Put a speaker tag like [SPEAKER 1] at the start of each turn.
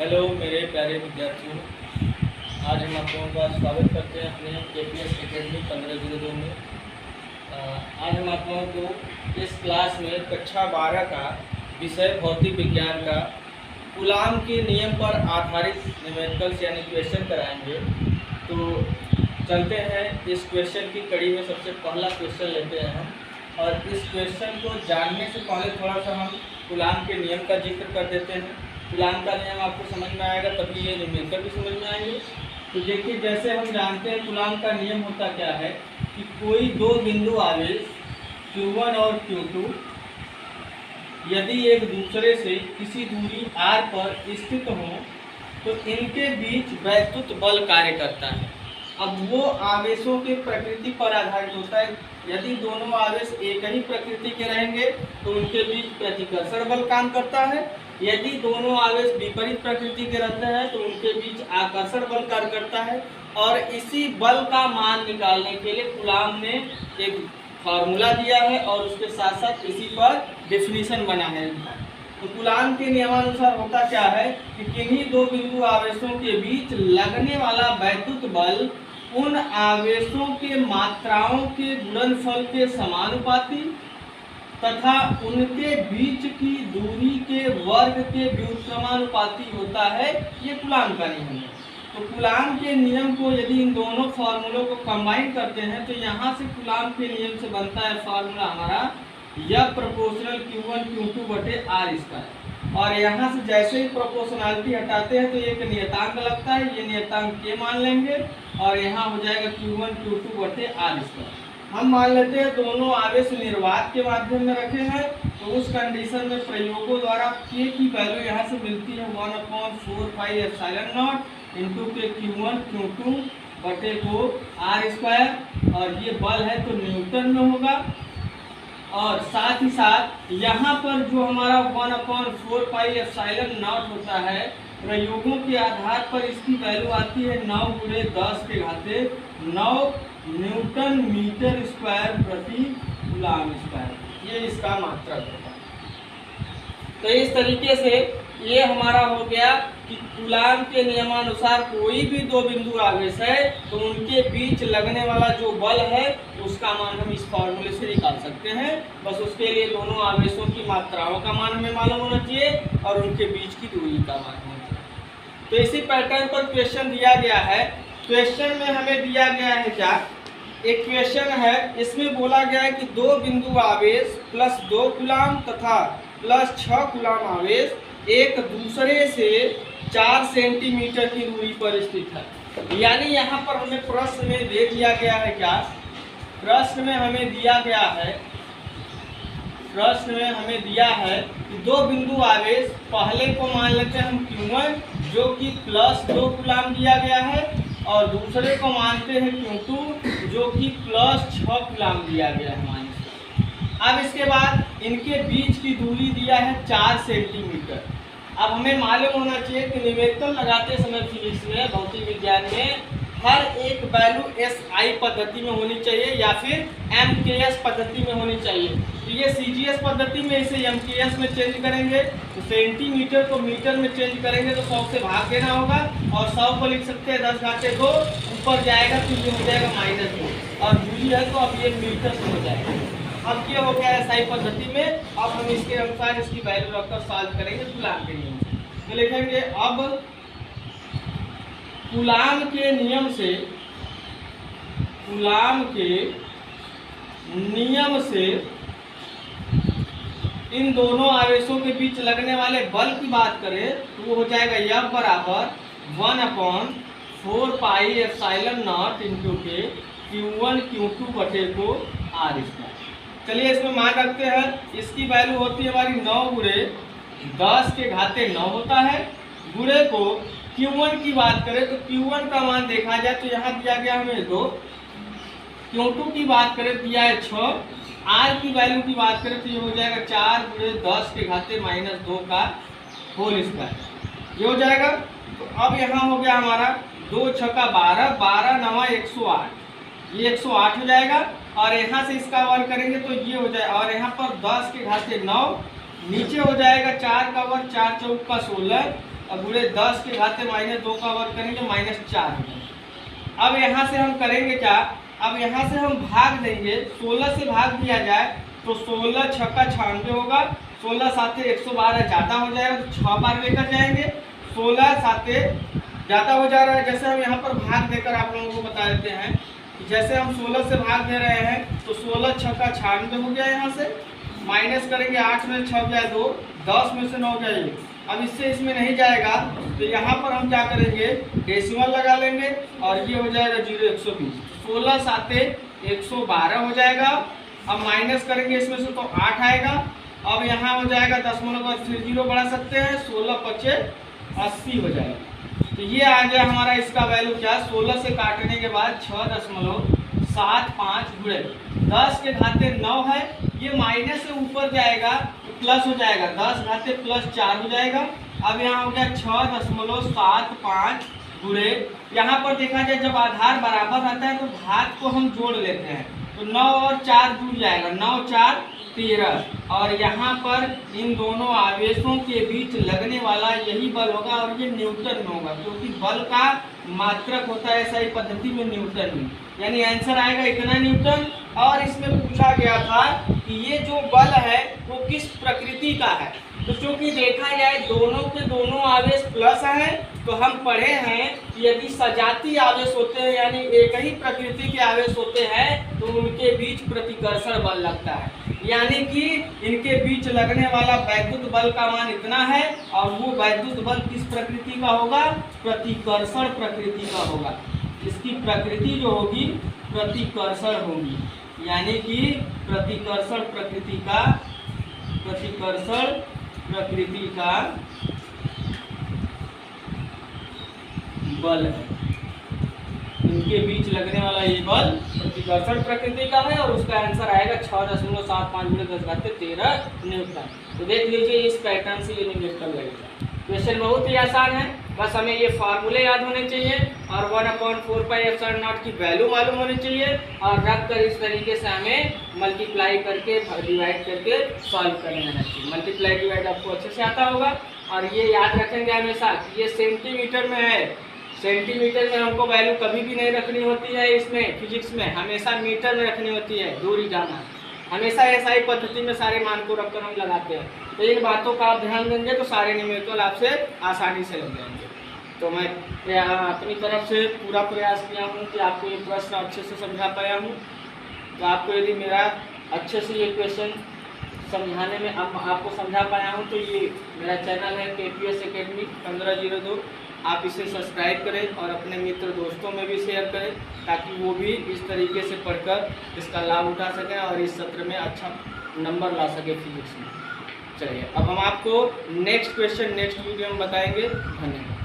[SPEAKER 1] Hello मेरे प्यारे विद्यार्थियों, आज हम आप लोगों का स्वागत करते हैं अपने KPS एकेडमी 1502 में। आज हम आप लोगों को इस क्लास में कक्षा 12 का विषय भौतिक विज्ञान का कूलाम के नियम पर आधारित न्यूमेरिकल्स यानी क्वेश्चन कराएंगे। तो चलते हैं इस क्वेश्चन की कड़ी में। सबसे पहला क्वेश्चन लेते हैं हम, और इस क्वेश्चन को जानने से पहले थोड़ा सा हम कूलाम के नियम का जिक्र कर देते हैं। कूलाम का नियम आपको समझ में आएगा तभी ये न्यूमेरिकल भी समझ में आएंगे। तो देखिए, जैसे हम जानते हैं कूलाम का नियम होता क्या है कि कोई दो बिंदु आवेश Q1 और Q2 यदि एक दूसरे से किसी दूरी r पर स्थित हों तो इनके बीच वैद्युत बल कार्य करता है। अब वो आवेशों के प्रकृति पर आधारित होता है। यदि दोनों आवेश एक ही प्रकृति के रहेंगे तो उनके बीच प्रतिकर्षण बल काम करता है। यदि दोनों आवेश विपरीत प्रकृति के रहते हैं तो उनके बीच आकर्षण बल कार्य करता है। और इसी बल का मान निकालने के लिए कूलाम ने एक फार्मूला दिया है और उसके साथ साथ इसी पर डेफिनेशन बना है। तो कूलाम के नियमानुसार होता क्या है कि किन्हीं दो बिंदु आवेशों के बीच लगने वाला वैद्युत बल उन आवेशों के मात्राओं के गुणनफल के समानुपाती तथा उनके बीच की दूरी के वर्ग के व्युत्क्रमानुपाती होता है। ये कूलाम का नियम है। तो कूलाम के नियम को यदि इन दोनों फार्मूलों को कंबाइन करते हैं तो यहाँ से कूलाम के नियम से बनता है फार्मूला हमारा F प्रोपोर्शनल Q1 Q2 बटे R स्क्वायर। और यहाँ से जैसे ही प्रोपोर्शनलिटी हटाते हैं तो एक नियतांक लगता है, ये नियतांक K मान लेंगे और यहाँ हो जाएगा Q1 Q2 बटे R स्क्वायर। हम मान लेते हैं दोनों आवेश निर्वात के माध्यम में रखे हैं, तो उस कंडीशन में प्रयोगों द्वारा K की वैल्यू यहाँ से मिलती है 1/4 पाई एप्सिलॉन नॉट इंटू के Q1 Q2 बटे को R स्क्वायर। और ये बल है तो न्यूटन में होगा। और साथ ही साथ यहाँ पर जो हमारा 1/4 पाई एप्सिलॉन नॉट होता है, प्रयोगों के आधार पर इसकी वैल्यू आती है 9 × 10 के घाते 9 न्यूटन मीटर स्क्वायर प्रति कूलाम स्क्वायर। ये इसका मात्रक होगा। तो इस तरीके से ये हमारा हो गया कि कूलाम के नियमानुसार कोई भी दो बिंदु आवेश है तो उनके बीच लगने वाला जो बल है उसका मान हम इस फॉर्मूले से निकाल सकते हैं। बस उसके लिए दोनों आवेशों की मात्राओं का मान हमें मालूम होना चाहिए और उनके बीच की दूरी का मान होना चाहिए। तो इसी पैटर्न पर क्वेश्चन दिया गया है। क्वेश्चन में हमें दिया गया है क्या, एक क्वेश्चन है, इसमें बोला गया है कि दो बिंदु आवेश प्लस 2 कूलाम तथा प्लस 6 कूलाम आवेश एक दूसरे से 4 सेंटीमीटर की दूरी पर स्थित है। यानी यहाँ पर हमें प्रश्न में दे दिया गया है क्या, प्रश्न में हमें दिया है कि दो बिंदु आवेश, पहले को मान लेते हैं हम Q1 जो कि प्लस 2 कूलाम दिया गया है और दूसरे को मानते हैं Q2 जो कि प्लस 6 कूलाम दिया गया है। अब इसके बाद इनके बीच की दूरी दिया है 4 सेंटीमीटर। अब हमें मालूम होना चाहिए कि न्यूमेरिकल लगाते समय फिजिक्स में, भौतिक विज्ञान में हर एक वैल्यू SI पद्धति में होनी चाहिए या फिर MKS पद्धति में होनी चाहिए। तो ये CGS पद्धति में इसे MKS में चेंज करेंगे तो सेंटीमीटर को मीटर में चेंज करेंगे तो 100 से भाग देना होगा और 100 को लिख सकते हैं 10⁻2, ऊपर जाएगा तो ये हो जाएगा -2 और दूरी है तो अब ये मीटर से हो जाएगा। अब ये हो गया SI पद्धति में। अब हम इसके अनुसार इसकी वैल्यू रखकर सॉल्व करेंगे कूलाम के नियम से। तो लिखेंगे अब कूलाम के नियम से इन दोनों आवेशों के बीच लगने वाले बल की बात करें तो वो हो जाएगा F बराबर 1/4 पाई एप्सिलॉन नॉट इंटू के Q1 Q2 बटे को R स्क्वायर। चलिए इसमें मान रखते हैं, इसकी वैल्यू होती है हमारी 9 × 10 के घाते 9 होता है। गुणे को Q1 की बात करें तो Q1 का मान देखा जाए तो यहाँ दिया गया हमें 2, Q2 की बात करें दिया है 6, R की वैल्यू की बात करें तो ये हो जाएगा 4 × 10 के घाते -2 का होल स्क्वायर। ये हो जाएगा। तो अब यहाँ हो गया हमारा 2 × 6 = 12, 12 × 9 = 108, ये 108 हो जाएगा। और यहाँ से इसका वर्ग करेंगे तो ये हो जाएगा। और यहाँ पर 10 के घाते 9 नीचे हो जाएगा 4 का वर्ग, 4 × 4 = 16 और गुणे 10 के घाते -2 का वर्ग करेंगे -4 हो जाएगा। अब यहाँ से हम करेंगे क्या, अब यहाँ से हम भाग देंगे, 16 से भाग दिया जाए तो 16 छक्का 96 होगा, 16 साते 112 ज़्यादा हो जाएगा तो 6 बार लेकर जाएंगे, 16 साते ज़्यादा हो जा रहा है। जैसे हम यहाँ पर भाग देकर आप लोगों को बता देते हैं कि जैसे हम 16 से भाग दे रहे हैं तो 16 छक्का 96 हो गया, यहाँ से माइनस करेंगे 8 में 6 गया 2, 10 में से 9 गया 1। अब इससे इसमें नहीं जाएगा तो यहाँ पर हम क्या करेंगे, डेसिमल लगा लेंगे और ये हो जाएगा 0 120, 16 साते 112 हो जाएगा। अब माइनस करेंगे इसमें से तो 8 आएगा। अब यहाँ हो जाएगा दशमलव का फिर 0 बढ़ा सकते हैं, 16 पचे 80 हो जाएगा। तो ये आ गया हमारा इसका वैल्यू क्या, 16 से काटने के बाद 6.75 गुणे 10 के घाते 9 है, ये माइनस से ऊपर जाएगा तो प्लस हो जाएगा, 10 घाते +4 हो जाएगा। अब यहाँ हो गया 6.75 गुणे, यहाँ पर देखा जाए जब आधार बराबर रहता है तो घात को हम जोड़ लेते हैं तो 9 और 4 जुड़ जाएगा, 9 4 13, और यहाँ पर इन दोनों आवेशों के बीच लगने वाला यही बल होगा और ये न्यूटन में होगा, क्योंकि बल का मात्रक होता है SI पद्धति में न्यूटन में, यानी आंसर आएगा इतना न्यूटन। और इसमें पूछा गया था कि ये जो बल है वो किस प्रकृति का है, तो चूंकि देखा जाए दोनों के दोनों आवेश प्लस हैं तो हम पढ़े हैं कि यदि सजातीय आवेश होते हैं यानी एक ही प्रकृति के आवेश होते हैं तो उनके बीच प्रतिकर्षण बल लगता है, यानी कि इनके बीच लगने वाला वैद्युत बल का मान इतना है और वो वैद्युत बल किस प्रकृति का होगा, प्रतिकर्षण प्रकृति का होगा। इसकी प्रकृति जो होगी प्रतिकर्षण होगी, यानी कि प्रतिकर्षण प्रकृति का बल है, इनके बीच लगने वाला ये बल प्रतिकर्षण प्रकृति का है और उसका आंसर आएगा 6.75 गुणे 10 घाते 13 न्यूटन। तो देख लीजिए इस पैटर्न से ये न्यूटन लगेगा। क्वेश्चन बहुत ही आसान है, बस हमें ये फार्मूले याद होने चाहिए और 1/4πε0 की वैल्यू मालूम होनी चाहिए और रख कर इस तरीके से हमें मल्टीप्लाई करके डिवाइड करके सॉल्व करने आना चाहिए। मल्टीप्लाई डिवाइड आपको अच्छे से आता होगा और ये याद रखेंगे हमेशा कि ये सेंटीमीटर में है, सेंटीमीटर में हमको वैल्यू कभी भी नहीं रखनी होती है, इसमें फिजिक्स में हमेशा मीटर में रखनी होती है, दूरी जाना हमेशा SI पद्धति में सारे मान को रखकर हम लगाते हैं। तो इन बातों का आप ध्यान देंगे तो सारे न्यूमेरिकल आपसे आसानी से लग जाएंगे। तो मैं अपनी तरफ से पूरा प्रयास किया हूँ कि आपको ये प्रश्न अच्छे से समझा पाया हूँ। तो आपको यदि मेरा अच्छे से ये क्वेश्चन समझाने में आपको समझा पाया हूँ तो ये मेरा चैनल है KPS Academy 1502, आप इसे सब्सक्राइब करें और अपने मित्र दोस्तों में भी शेयर करें ताकि वो भी इस तरीके से पढ़कर इसका लाभ उठा सकें और इस सत्र में अच्छा नंबर ला सके फिजिक्स में। चलिए अब हम आपको नेक्स्ट क्वेश्चन नेक्स्ट वीडियो में बताएंगे। धन्यवाद।